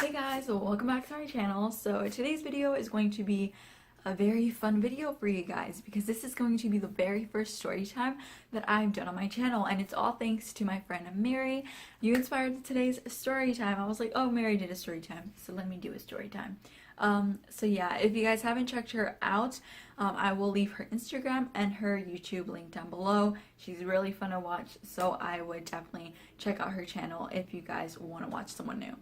Hey guys, welcome back to my channel. So today's video is going to be a very fun video for you guys because this is going to be the very first story time that I've done on my channel, and it's all thanks to my friend MIRY. You inspired today's story time. I was like, oh, MIRY did a story time, so let me do a story time. So yeah, if you guys haven't checked her out, I will leave her Instagram and her YouTube link down below. She's really fun to watch, so I would definitely check out her channel if you guys want to watch someone new.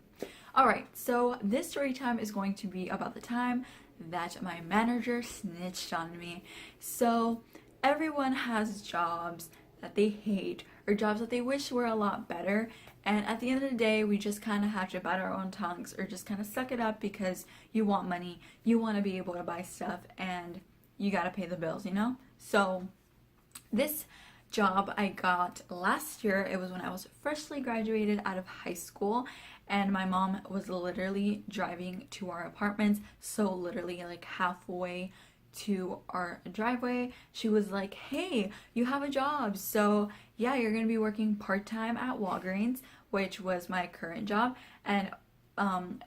Alright, so this story time is going to be about the time that my manager snitched on me. So everyone has jobs that they hate or jobs that they wish were a lot better, and at the end of the day we just kind of have to bite our own tongues or just kind of suck it up because you want money, you want to be able to buy stuff, and you gotta pay the bills, you know? So this job I got last year. It was when I was freshly graduated out of high school, and my mom was literally driving to our apartments, so literally like halfway to our driveway she was like, hey, you have a job, so yeah, you're gonna be working part-time at Walgreens, which was my current job, and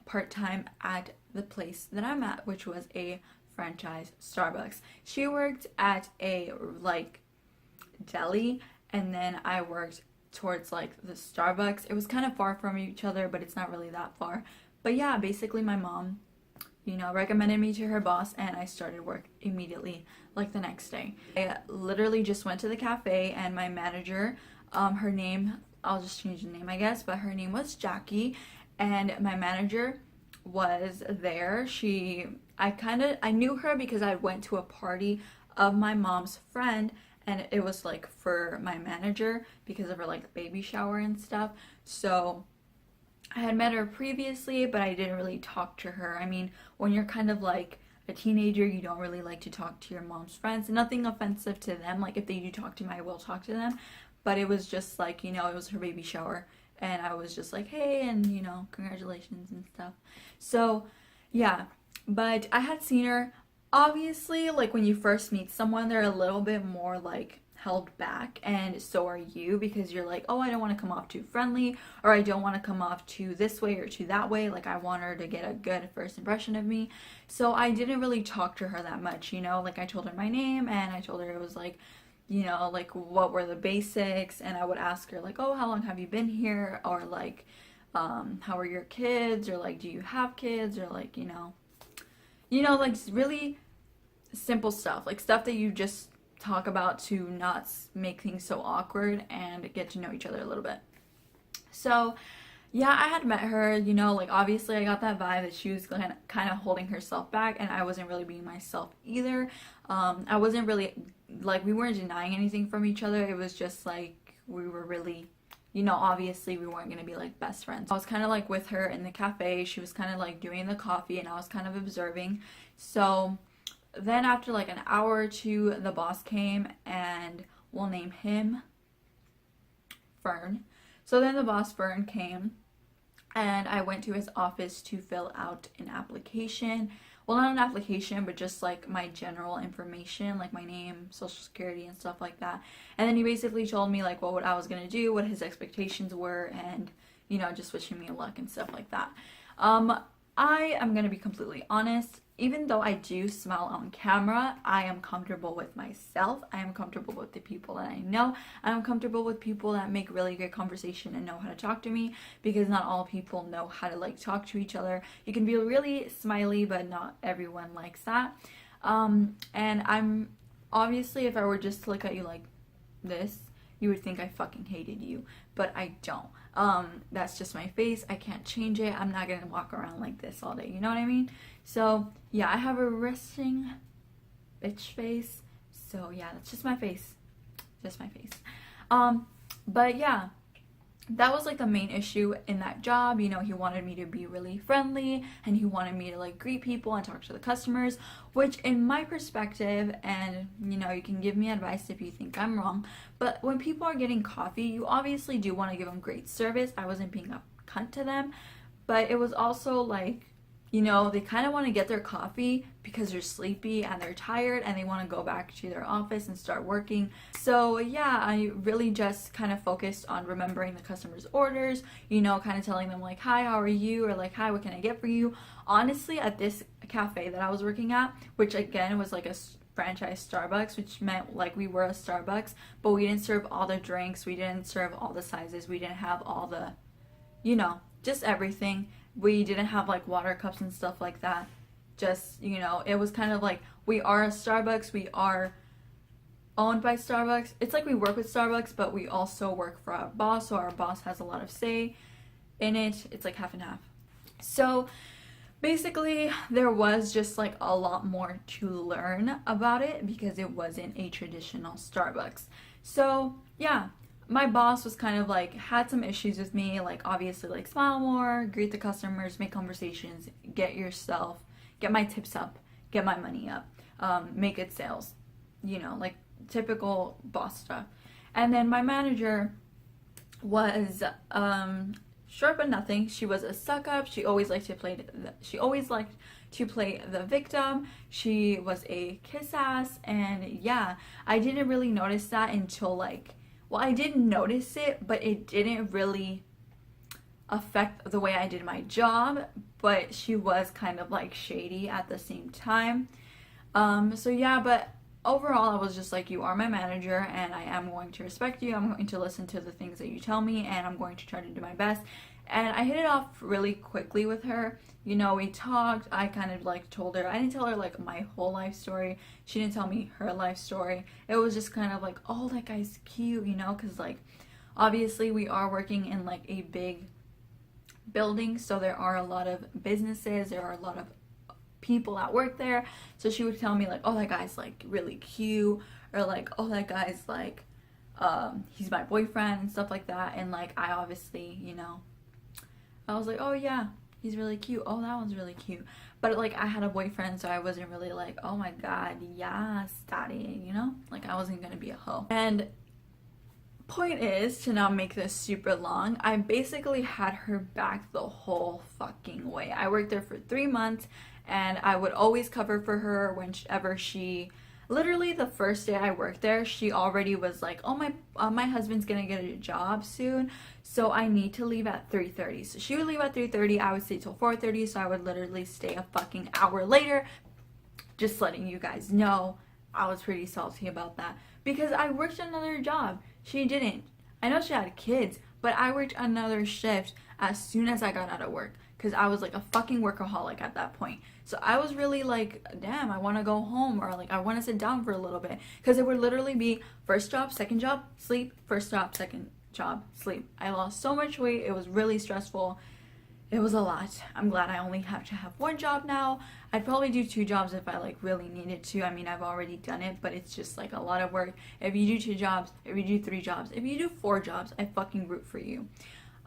part-time at the place that I'm at, which was a franchise Starbucks. She worked at a like deli, and then I worked towards like the Starbucks. It was kind of far from each other, but it's not really that far. But yeah, basically my mom, recommended me to her boss, and I started work immediately, like the next day. I literally just went to the cafe, and my manager, her name, I'll just change the name I guess, but her name was Jackie, and my manager was there. I knew her because I went to a party of my mom's friend, and it was like for my manager because of her like baby shower and stuff. So I had met her previously, but I didn't really talk to her. I mean, when you're kind of like a teenager, you don't really like to talk to your mom's friends. Nothing offensive to them. Like if they do talk to me, I will talk to them. But it was just like, it was her baby shower, and I was just like, hey, and congratulations and stuff. So yeah, but I had seen her. Obviously, like when you first meet someone, they're a little bit more like held back, and so are you, because you're like, oh, I don't want to come off too friendly, or I don't want to come off too this way or too that way. Like I want her to get a good first impression of me. So I didn't really talk to her that much, like I told her my name, and I told her it was like, like what were the basics, and I would ask her like, oh, how long have you been here, or like how are your kids, or like do you have kids, or like like really simple stuff, like stuff that you just talk about to not make things so awkward and get to know each other a little bit. So yeah, I had met her, like obviously I got that vibe that she was kind of holding herself back, and I wasn't really being myself either. I wasn't really, like, we weren't denying anything from each other. It was just like we were really, obviously we weren't going to be like best friends. I was kind of like with her in the cafe. She was kind of like doing the coffee, and I was kind of observing. So then after like an hour or two, the boss came, and we'll name him Fern. So then the boss, Fern, came, and I went to his office to fill out an application. Well, not an application, but just like my general information, like my name, social security, and stuff like that. And then he basically told me like what I was gonna do, what his expectations were, and just wishing me luck and stuff like that. I am gonna be completely honest. Even though I do smile on camera, I am comfortable with myself. I am comfortable with the people that I know. I am comfortable with people that make really great conversation and know how to talk to me, because not all people know how to like talk to each other. You can be really smiley, but not everyone likes that. And I'm obviously, if I were just to look at you like this, you would think I fucking hated you, but I don't. That's just my face. I can't change it. I'm not gonna walk around like this all day, you know what I mean? So yeah, I have a resting bitch face. So yeah, that's just my face. Just my face. But yeah, that was like the main issue in that job. He wanted me to be really friendly, and he wanted me to like greet people and talk to the customers, which in my perspective, and you can give me advice if you think I'm wrong, but when people are getting coffee, you obviously do want to give them great service. I wasn't being a cunt to them, but it was also like, you know, they kind of want to get their coffee because they're sleepy and they're tired and they want to go back to their office and start working. So yeah, I really just kind of focused on remembering the customers' orders, you know, kind of telling them like, hi, how are you? Or like, hi, what can I get for you? Honestly, at this cafe that I was working at, which again was like a franchise Starbucks, which meant like we were a Starbucks, but we didn't serve all the drinks, we didn't serve all the sizes, we didn't have all the, you know, just everything. We didn't have like water cups and stuff like that. Just, you know, it was kind of like, we are a Starbucks, we are owned by Starbucks. It's like we work with Starbucks, but we also work for our boss, so our boss has a lot of say in it. It's like half and half. So basically, there was just like a lot more to learn about it because it wasn't a traditional Starbucks. So yeah, my boss was kind of like, had some issues with me, like obviously like smile more, greet the customers, make conversations, get my tips up, get my money up, make good sales, you know, like typical boss stuff. And then my manager was short but nothing. She was a suck up. She always liked to play the victim. She was a kiss ass, and yeah, I didn't really notice that until like, well, I did notice it, but it didn't really affect the way I did my job. But she was kind of like shady at the same time. So yeah, but overall, I was just like, you are my manager and I am going to respect you. I'm going to listen to the things that you tell me and I'm going to try to do my best. And I hit it off really quickly with her. You know, we talked. I kind of like told her. I didn't tell her like my whole life story. She didn't tell me her life story. It was just kind of like, oh, that guy's cute, you know, because like obviously we are working in like a big building. So there are a lot of businesses. There are a lot of people that work there. So she would tell me like, oh, that guy's like really cute, or like, oh, that guy's like he's my boyfriend and stuff like that. And like I obviously, you know, I was like, oh yeah, he's really cute, oh that one's really cute. But like I had a boyfriend, so I wasn't really like, oh my god, yes, daddy, you know, like I wasn't gonna be a hoe. And point is, to not make this super long, I basically had her back the whole fucking way. I worked there for 3 months and I would always cover for her whenever she, literally the first day I worked there, she already was like, oh, my husband's gonna get a job soon, so I need to leave at 3:30. So she would leave at 3:30, I would stay till 4:30, so I would literally stay a fucking hour later. Just letting you guys know, I was pretty salty about that because I worked another job. She didn't. I know she had kids, but I worked another shift as soon as I got out of work because I was like a fucking workaholic at that point. So I was really like, damn, I want to go home, or like I want to sit down for a little bit, because it would literally be first job, second job, sleep, first job, second job, sleep. I lost so much weight. It was really stressful. It was a lot. I'm glad I only have to have one job now. I'd probably do 2 jobs if I like really needed to. I mean, I've already done it, but it's just like a lot of work. If you do 2 jobs, if you do 3 jobs, if you do 4 jobs, I fucking root for you.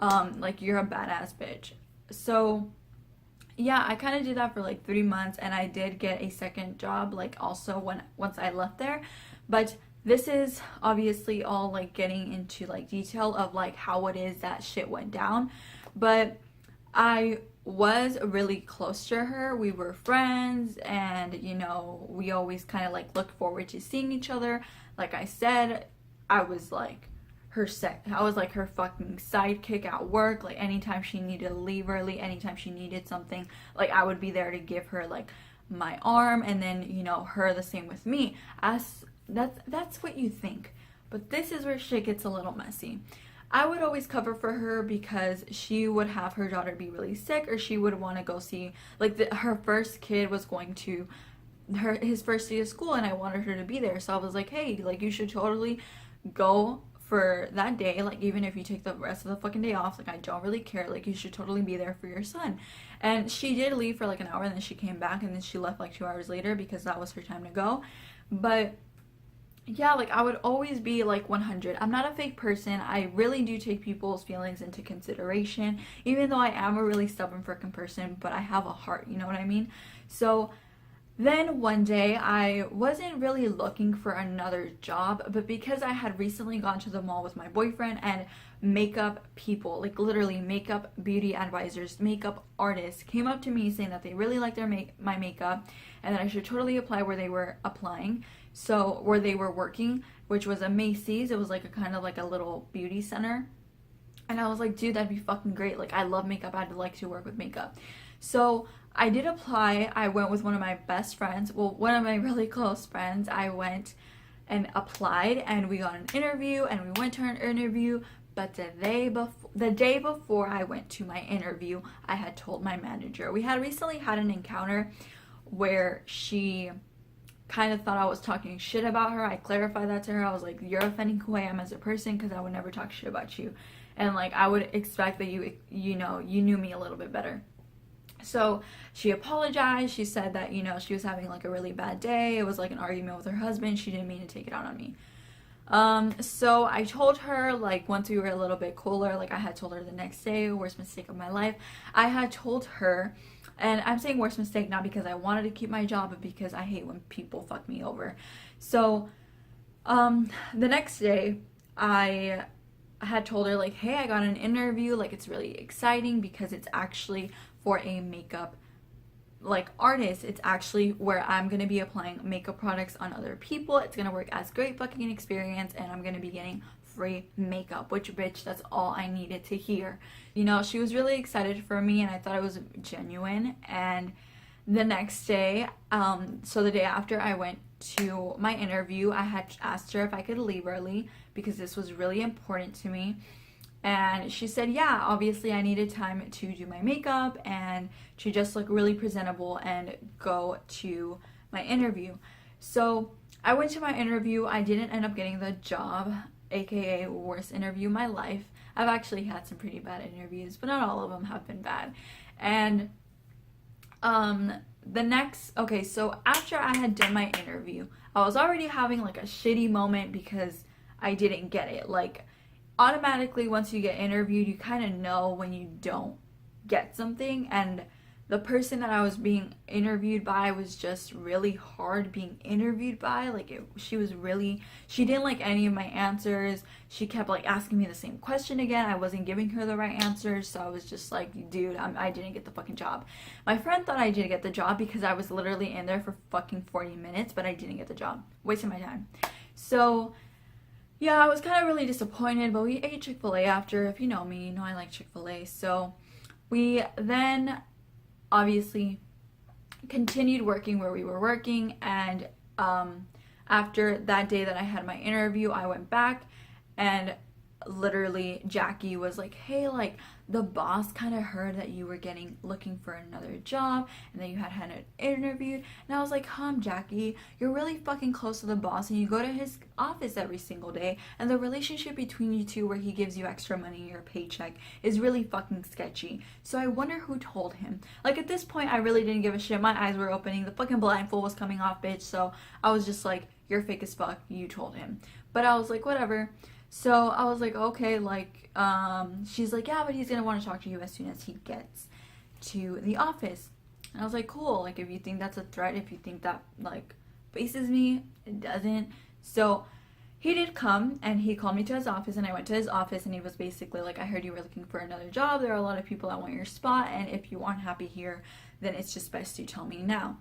Like you're a badass bitch. So yeah, I kind of did that for like 3 months, and I did get a second job like also once I left there. But this is obviously all like getting into like detail of like how it is that shit went down. But I was really close to her. We were friends, and you know, we always kind of like looked forward to seeing each other. Like I said, I was like her fucking sidekick at work. Like anytime she needed to leave early, anytime she needed something, like I would be there to give her like my arm, and then you know, her the same with me. As that's what you think, but this is where shit gets a little messy. I would always cover for her because she would have her daughter be really sick, or she would want to go see, like her first kid was going to his first day of school, and I wanted her to be there. So I was like, hey, like you should totally go for that day, like even if you take the rest of the fucking day off, like I don't really care, like you should totally be there for your son. And she did leave for like an hour, and then she came back, and then she left like 2 hours later because that was her time to go. But yeah, like I would always be like 100. I'm not a fake person. I really do take people's feelings into consideration, even though I am a really stubborn freaking person, but I have a heart, you know what I mean? So then one day I wasn't really looking for another job, but because I had recently gone to the mall with my boyfriend, and makeup people, like literally makeup beauty advisors, makeup artists, came up to me saying that they really liked my makeup and that I should totally apply where they were applying. So where they were working, which was a Macy's. It was like a kind of like a little beauty center. And I was like, dude, that'd be fucking great. Like, I love makeup. I'd like to work with makeup. So I did apply. I went with one of my best friends. Well, one of my really close friends. I went and applied, and we got an interview, and we went to an interview. But the day before I went to my interview, I had told my manager. We had recently had an encounter where she kind of thought I was talking shit about her. I clarified that to her. I was like, you're offending who I am as a person, because I would never talk shit about you. And like, I would expect that you knew me a little bit better. So she apologized. She said that, she was having like a really bad day. It was like an argument with her husband. She didn't mean to take it out on me. So I told her, like, once we were a little bit cooler, like I had told her the next day, worst mistake of my life. I had told her, and I'm saying worst mistake not because I wanted to keep my job, but because I hate when people fuck me over. So, the next day, I had told her, like, hey, I got an interview, like, it's really exciting because it's actually for a makeup, like, artist. It's actually where I'm gonna be applying makeup products on other people. It's gonna work as great fucking experience, and I'm gonna be getting free makeup, which, bitch, that's all I needed to hear. She was really excited for me, and I thought it was genuine. And the next day, so the day after I went to my interview, I had asked her if I could leave early because this was really important to me. And she said, yeah, obviously I needed time to do my makeup and to just look really presentable and go to my interview. So I went to my interview. I didn't end up getting the job, aka worst interview of my life. I've actually had some pretty bad interviews, but not all of them have been bad. And so after I had done my interview, I was already having like a shitty moment because I didn't get it. Like, automatically once you get interviewed, you kind of know when you don't get something. And the person that I was being interviewed by was just really hard being interviewed by. Like, she didn't like any of my answers. She kept like asking me the same question again. I wasn't giving her the right answers, so I was just like, dude, I didn't get the fucking job. My friend thought I did get the job because I was literally in there for fucking 40 minutes, but I didn't get the job. Wasting my time. So yeah, I was kind of really disappointed, but we ate Chick-fil-A after. If you know me, you know I like Chick-fil-A. So we then obviously continued working where we were working, and after that day that I had my interview, I went back, and literally Jackie was like, hey, like, the boss kind of heard that you were looking for another job and that you had an interview. And I was like, Jackie, you're really fucking close to the boss and you go to his office every single day, and the relationship between you two where he gives you extra money in your paycheck is really fucking sketchy. So I wonder who told him. Like, at this point, I really didn't give a shit. My eyes were opening. The fucking blindfold was coming off, bitch. So I was just like, you're fake as fuck. You told him. But I was like, whatever. So I was like, okay, like, she's like, yeah, but he's gonna want to talk to you as soon as he gets to the office. And I was like, cool, like, if you think that's a threat, if you think that, like, faces me, it doesn't. So he did come, and he called me to his office, and I went to his office, and he was basically like, I heard you were looking for another job. There are a lot of people that want your spot, and if you aren't happy here, then it's just best you tell me now.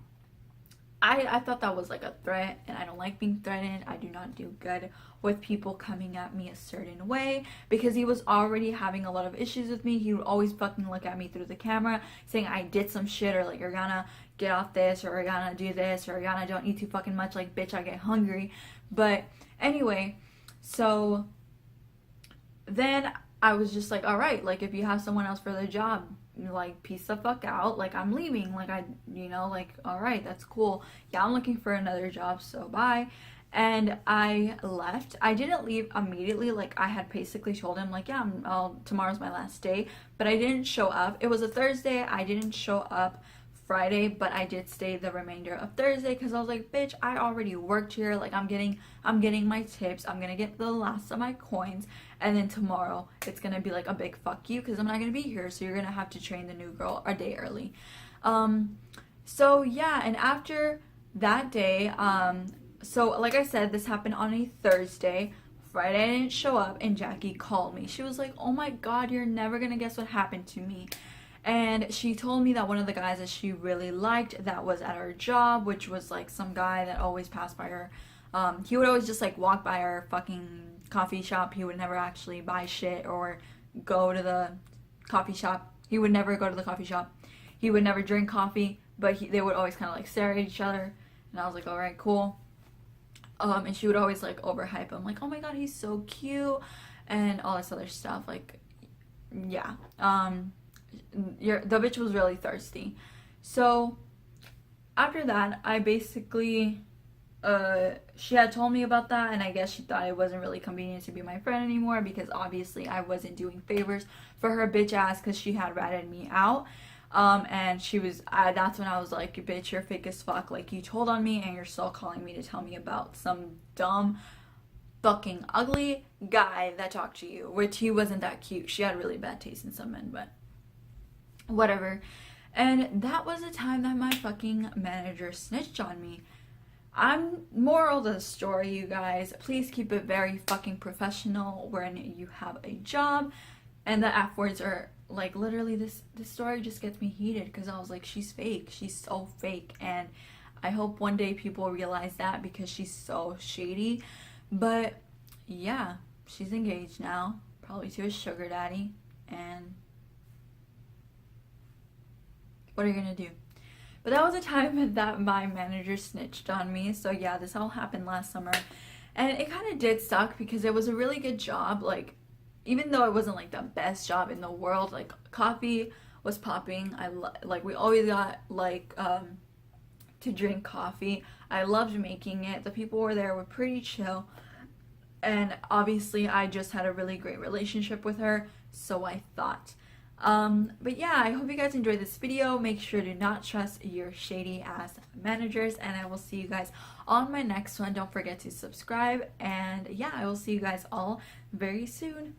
I thought that was like a threat, and I don't like being threatened. I do not do good with people coming at me a certain way, because he was already having a lot of issues with me. He would always fucking look at me through the camera saying I did some shit, or like, you're gonna get off this, or you're gonna do this, or you're gonna don't eat too fucking much. Like, bitch, I get hungry. But anyway, so then I was just like, all right, like, if you have someone else for the job, like, peace the fuck out. Like, I'm leaving. Like, like, all right, that's cool. Yeah, I'm looking for another job, so bye. And I left. I didn't leave immediately. Like, I had basically told him, like, yeah, tomorrow's my last day. But I didn't show up. It was a Thursday. I didn't show up Friday, but I did stay the remainder of Thursday because I was like, bitch, I already worked here. Like, I'm getting my tips. I'm gonna get the last of my coins, and then tomorrow it's gonna be like a big fuck you because I'm not gonna be here. So you're gonna have to train the new girl a day early. So yeah, and after that day, so like I said, this happened on a Thursday. Friday I didn't show up and Jackie called me. She was like, oh my god, you're never gonna guess what happened to me. And she told me that one of the guys that she really liked that was at her job, which was like some guy that always passed by her, he would always just like walk by our fucking coffee shop. He would never actually buy shit or go to the coffee shop. He would never go to the coffee shop. He would never drink coffee, but they would always kind of like stare at each other. And I was like, all right, cool. And she would always like overhype him, like, oh my god, he's so cute, and all this other stuff. Like, yeah. The bitch was really thirsty. So after that, I basically, she had told me about that, and I guess she thought it wasn't really convenient to be my friend anymore, because obviously I wasn't doing favors for her bitch ass, because she had ratted me out. And she was, that's when I was like, bitch, you're fake as fuck, like, you told on me and you're still calling me to tell me about some dumb fucking ugly guy that talked to you, which he wasn't that cute. She had really bad taste in some men, but whatever. And that was the time that my fucking manager snitched on me. Moral of the story, you guys, please keep it very fucking professional when you have a job. And the F words are like, literally, this story just gets me heated, because I was like, she's fake, she's so fake, and I hope one day people realize that, because she's so shady. But yeah, she's engaged now, probably to a sugar daddy, and what are you gonna do? But that was a time that my manager snitched on me. So yeah, this all happened last summer, and it kind of did suck, because it was a really good job. Like, even though it wasn't like the best job in the world, like, coffee was popping. Like, we always got like to drink coffee. I loved making it. The people were pretty chill, and obviously I just had a really great relationship with her, so I thought. But yeah, I hope you guys enjoyed this video. Make sure to not trust your shady ass managers, and I will see you guys on my next one. Don't forget to subscribe, and yeah, I will see you guys all very soon.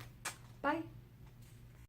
Bye.